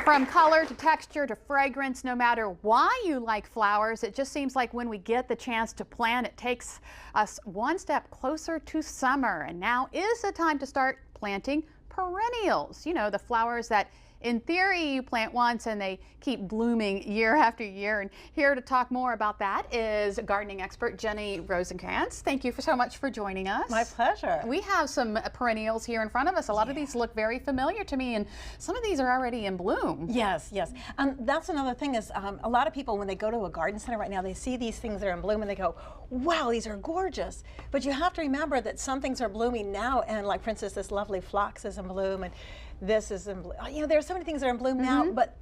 From color to texture to fragrance, no matter why you like flowers, it just seems like when we get the chance to plant, it takes us one step closer to summer. And now is the time to start planting perennials. You know, the flowers that in theory you plant once and they keep blooming year after year. And here to talk more about that is gardening expert Ginny Rosenkrantz. Thank you so much for joining us. My pleasure. We have some perennials here in front of us. A lot of these look very familiar to me, and some of these are already in bloom. Yes, yes. That's another thing is a lot of people, when they go to a garden center right now, they see these things that are in bloom and they go, wow, these are gorgeous. But you have to remember that some things are blooming now, and like for instance, this lovely phlox is in bloom, and this is in bloom. You know, there's so many things that are in bloom now, but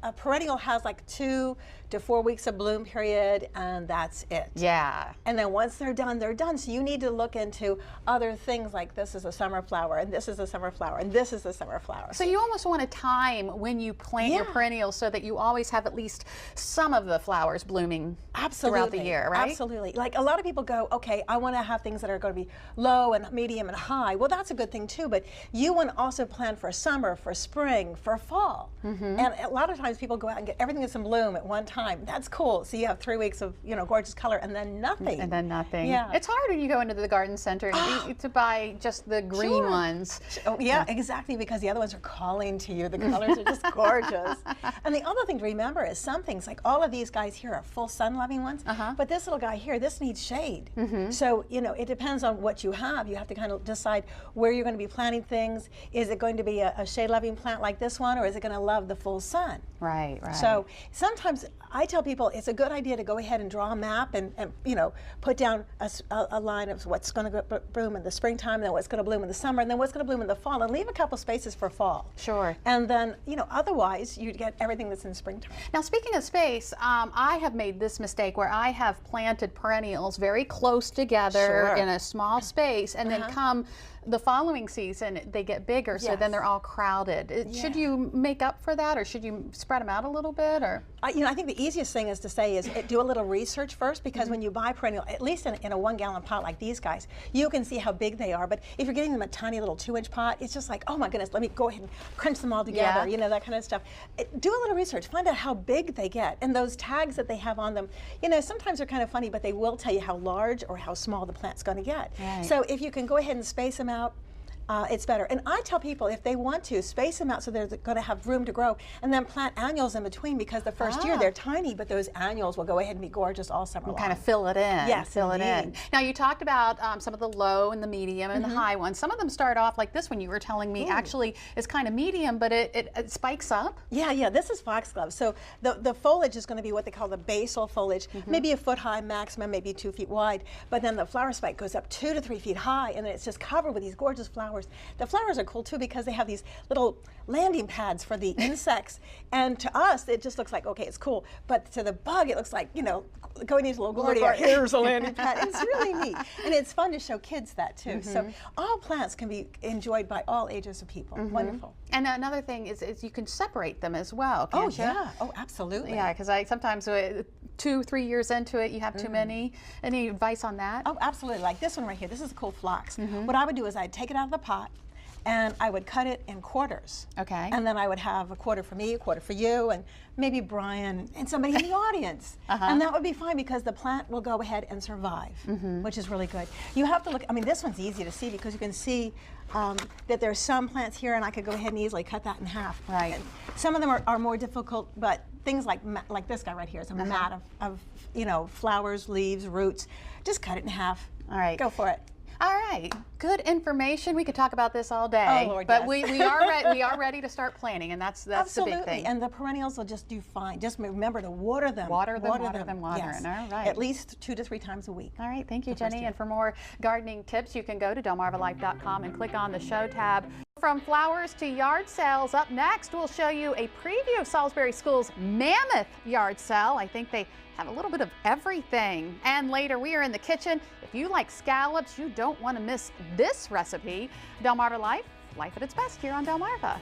a perennial has like 2 to 4 weeks of bloom period, and that's it. Yeah. And then once they're done, they're done. So you need to look into other things like this is a summer flower, and this is a summer flower, and this is a summer flower. So you almost want a time when you plant your perennials so that you always have at least some of the flowers blooming throughout the year, right? Absolutely. Like a lot of people go, okay, I want to have things that are going to be low and medium and high. Well, that's a good thing too, but you want to also plan for summer, for spring, for fall. And a lot of times people go out and get everything that's in bloom at one time. That's cool. So you have 3 weeks of, you know, gorgeous color and then nothing. And then nothing. Yeah. It's hard when you go into the garden center to buy just the green ones. Oh, yeah, exactly, because the other ones are calling to you. The colors are just gorgeous. And the other thing to remember is some things, like all of these guys here are full sun-loving ones, but this little guy here, this needs shade. So, you know, it depends on what you have. You have to kind of decide where you're going to be planting things. Is it going to be a shade-loving plant like this one, or is it going to love the full sun? Right, right. So sometimes I tell people it's a good idea to go ahead and draw a map and you know, put down a line of what's going to bloom in the springtime, and then what's going to bloom in the summer, and then what's going to bloom in the fall, and leave a couple spaces for fall. Sure. And then, you know, otherwise you get everything that's in springtime. Now, speaking of space, I have made this mistake where I have planted perennials very close together in a small space, and then come the following season they get bigger, so then they're all crowded. Should you make up for that, or should you spread them out a little bit? Or you know, I think the easiest thing is to say is do a little research first, because when you buy perennial, at least in a 1-gallon pot like these guys, you can see how big they are. But if you're getting them a tiny little 2-inch pot, it's just like, oh my goodness, let me go ahead and crunch them all together, you know, that kind of stuff. Do a little research, find out how big they get, and those tags that they have on them, you know, sometimes they're kind of funny, but they will tell you how large or how small the plant's going to get. So if you can go ahead and space them out, it's better. And I tell people, if they want to, space them out so they're going to have room to grow, and then plant annuals in between, because the first year they're tiny, but those annuals will go ahead and be gorgeous all summer long. Kind of fill it in. Yes, fill it in. Now, you talked about some of the low and the medium and the high ones. Some of them start off like this one you were telling me actually is kind of medium, but it spikes up. Yeah, this is foxglove. So the foliage is going to be what they call the basal foliage, maybe a foot high maximum, maybe 2 feet wide, but then the flower spike goes up 2 to 3 feet high, and then it's just covered with these gorgeous flowers. The flowers are cool too, because they have these little landing pads for the insects, and to us it just looks like, okay, it's cool, but to the bug it looks like, you know, going into LaGuardia, here's a landing pad. It's really neat, and it's fun to show kids that too. So all plants can be enjoyed by all ages of people. Wonderful. And another thing is you can separate them as well, can't you? Oh, absolutely. Yeah, because I sometimes 2, 3 years into it, you have too many. Any advice on that? Oh, absolutely. Like this one right here. This is a cool phlox. What I would do is I'd take it out of the pot, and I would cut it in quarters. Okay. And then I would have a quarter for me, a quarter for you, and maybe Brian and somebody in the audience. And that would be fine, because the plant will go ahead and survive, which is really good. You have to look, I mean, this one's easy to see, because you can see that there's some plants here, and I could go ahead and easily cut that in half. Right. And some of them are more difficult, but things like this guy right here is a mat of you know, flowers, leaves, roots. Just cut it in half. All right. Go for it. All right, good information. We could talk about this all day. Oh, Lord, but we are ready to start planting, and that's the big thing. And the perennials will just do fine. Just remember to water them. Water them. Yes. All right. At least 2 to 3 times a week. All right, thank you, Ginny. And for more gardening tips, you can go to delmarvalife.com and click on the show tab. From flowers to yard sales, up next we'll show you a preview of Salisbury School's mammoth yard sale. I think they have a little bit of everything. And later we are in the kitchen. If you like scallops, you don't want to miss this recipe. Delmarva Life, life at its best here on Delmarva.